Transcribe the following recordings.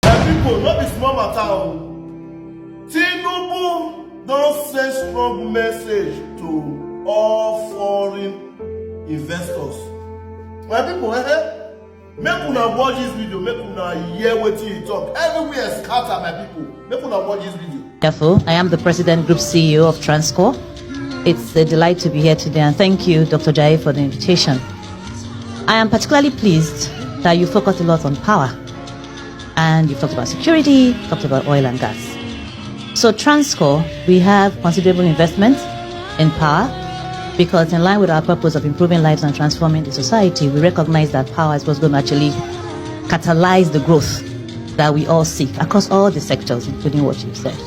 People, not be small matter. Tinubu don't send strong message to all foreign investors. My people, make una watch this video, make una hear what you talk. Everywhere scatter, my people. Make una watch this video. I am the President Group CEO of Transcorp. It's a delight to be here today, and thank you, Dr. Jai, for the invitation. I am particularly pleased that you focused a lot on power, and you've talked about security, talked about oil and gas. So Transcorp, we have considerable investment in power, because in line with our purpose of improving lives and transforming the society, we recognize that power is what's going to actually catalyze the growth that we all seek across all the sectors, including what you've said.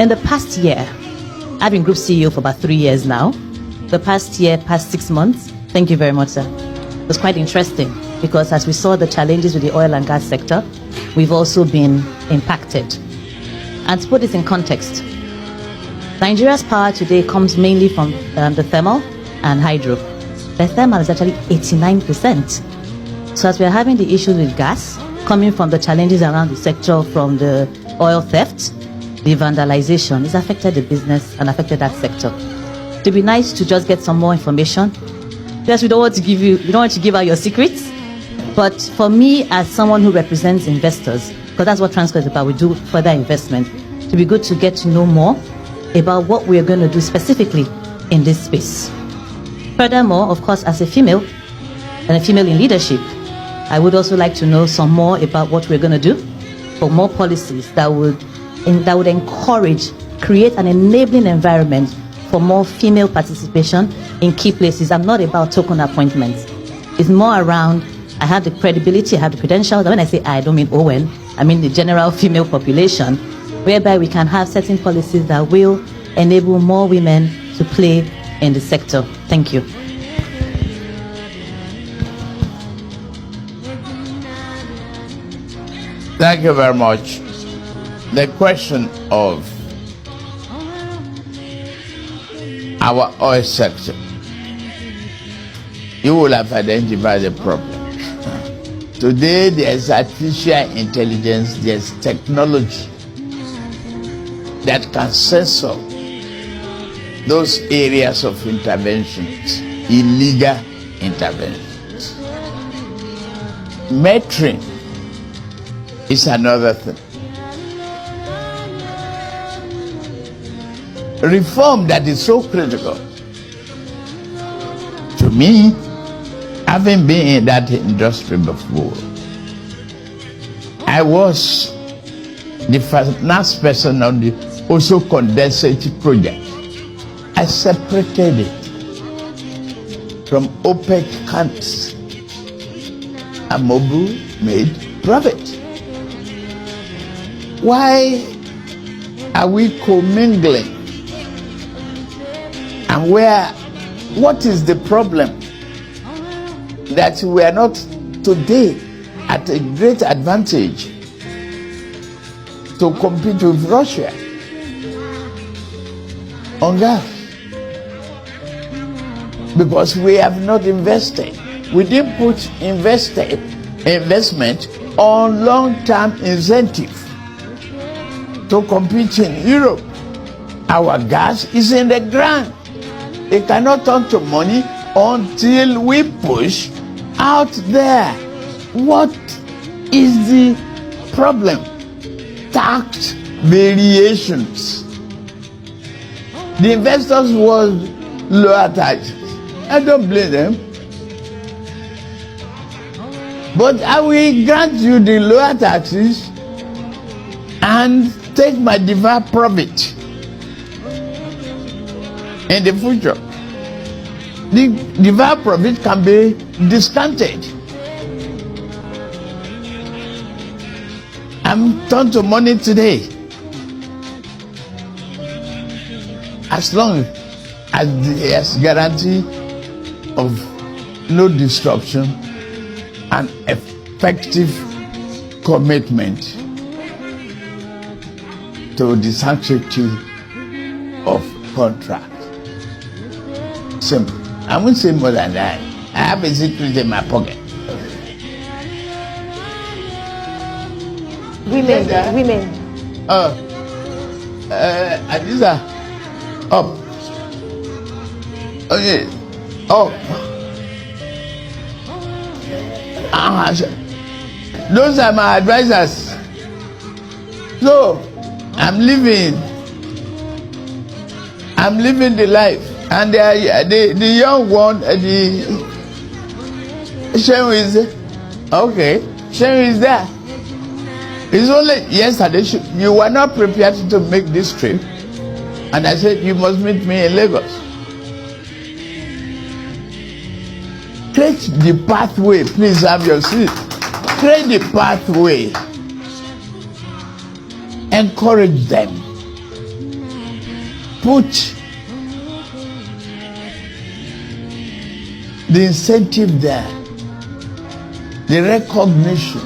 In the past year, I've been Group CEO for about 3 years now. The past 6 months, thank you very much, sir. It was quite interesting because as we saw the challenges with the oil and gas sector, we've also been impacted. And to put this in context, Nigeria's power today comes mainly from the thermal and hydro. The thermal is actually 89%. So as we're having the issues with gas, coming from the challenges around the sector, from the oil theft, the vandalization, it's affected the business and affected that sector. It'd be nice to just get some more information. Yes, we don't want to give out your secrets, but for me, as someone who represents investors, because that's what Transcorp is about, we do further investment, it'd be good to get to know more about what we're going to do specifically in this space. Furthermore, of course, as a female, and a female in leadership, I would also like to know some more about what we're going to do for more policies that would encourage, create an enabling environment for more female participation in key places. I'm not about token appointments. It's more around, I have the credibility, I have the credentials. And when I say I don't mean Owen, I mean the general female population, whereby we can have certain policies that will enable more women to play in the sector. Thank you. Thank you very much. The question of our oil sector, you will have identified the problem. Today, there's artificial intelligence, there's technology that can censor those areas of interventions, illegal interventions. Metering is another thing. Reform that is so critical. To me, having been in that industry before, I was the finance person on the also condensate project. I separated it from OPEC countries. Amobu made profit. Why are we commingling? And what is the problem that we are not today at a great advantage to compete with Russia on gas? Because we have not invested. We didn't put investment on long-term incentive to compete in Europe. Our gas is in the ground. It cannot turn to money until we push out there. What is the problem? Tax variations. The investors was lower taxes. I don't blame them. But I will grant you the lower taxes and take my deferred profit in the future. The deferred profit can be discounted. I'm turned to money today. As long as there's guarantee of no disruption and effective commitment to the sanctity of contract. Simple. I won't say more than that. I have a secret in my pocket. Women. Adiza, up. Okay, up. Those are my advisors. So, I'm living the life. And the young one, the Shem is okay. Shem is there. It's only yesterday you were not prepared to make this trip, and I said you must meet me in Lagos. Create the pathway. Please have your seat. Create the pathway. Encourage them. Put the incentive there, the recognition.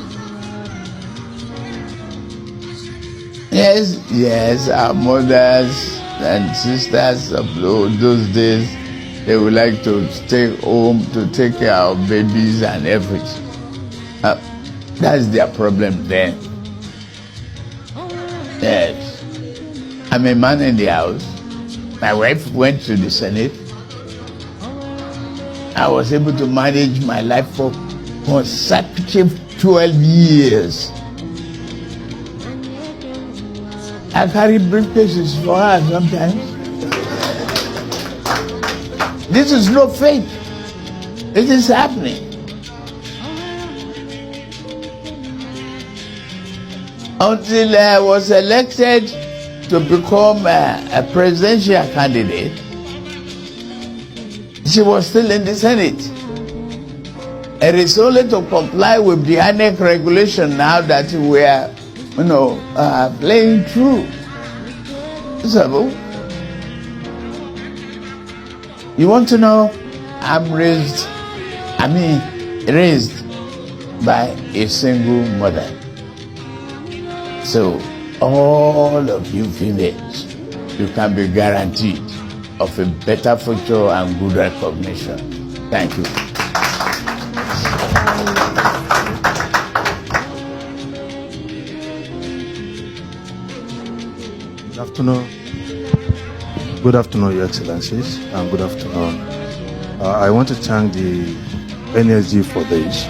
Yes, our mothers and sisters of those days, they would like to stay home to take care of babies and everything. That's their problem then. Yes. I'm a man in the house. My wife went to the Senate. I was able to manage my life for consecutive 12 years. I carry briefcases for her sometimes. This is no fake. It is happening. Until I was elected to become a presidential candidate, she was still in the Senate. It is only to comply with the INEC regulation now that we are, playing through. So, you want to know? I'm raised by a single mother. So, all of you females, you can be guaranteed of a better future and good recognition. Thank you. Good afternoon, Your Excellencies, and good afternoon. I want to thank the NSG for this.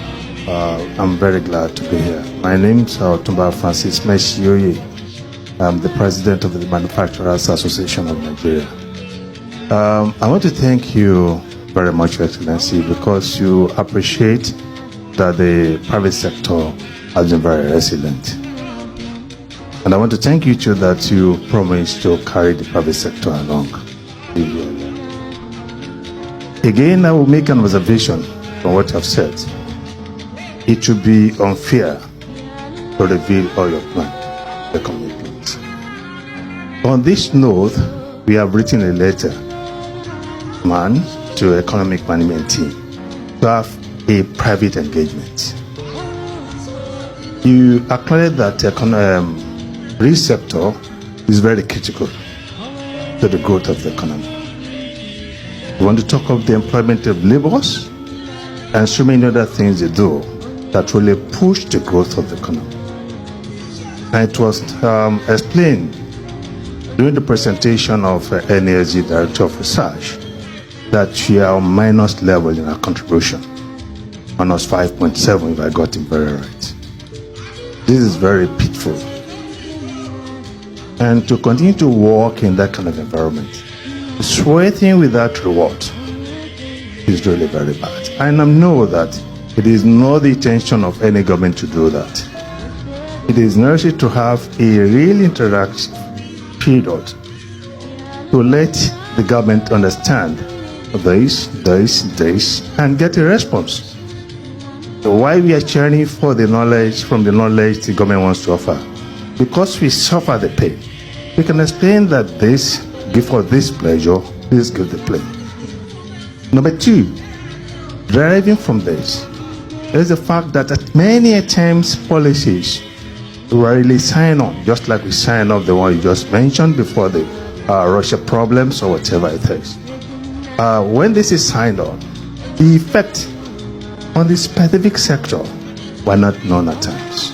I'm very glad to be here. My name is Otumba Francis Meshioye. I'm the president of the Manufacturers Association of Nigeria. I want to thank you very much, Your Excellency, because you appreciate that the private sector has been very resilient. And I want to thank you too that you promised to carry the private sector along. Again, I will make an observation from what you have said. It would be unfair to reveal all your plans, the commitments. On this note, we have written a letter to economic management team to have a private engagement. You acknowledge that this sector is very critical to the growth of the economy. We want to talk of the employment of laborers and so many other things they do that really push the growth of the economy. And it was explained during the presentation of NSG Director of Research that we are on minus level in our contribution, minus 5.7 if I got it very right. This is very pitiful. And to continue to work in that kind of environment, sweating without reward is really very bad. And I know that it is not the intention of any government to do that. It is necessary to have a real interactive period to let the government understand this, and get a response. So why we are churning for the knowledge from the knowledge the government wants to offer? Because we suffer the pain. We can explain that this, before this pleasure, please give the plane. Number two, deriving from this, is the fact that at many times policies really sign on, just like we sign off the one you just mentioned before the Russia problems or whatever it is. When this is signed on, the effect on the specific sector were not known at times.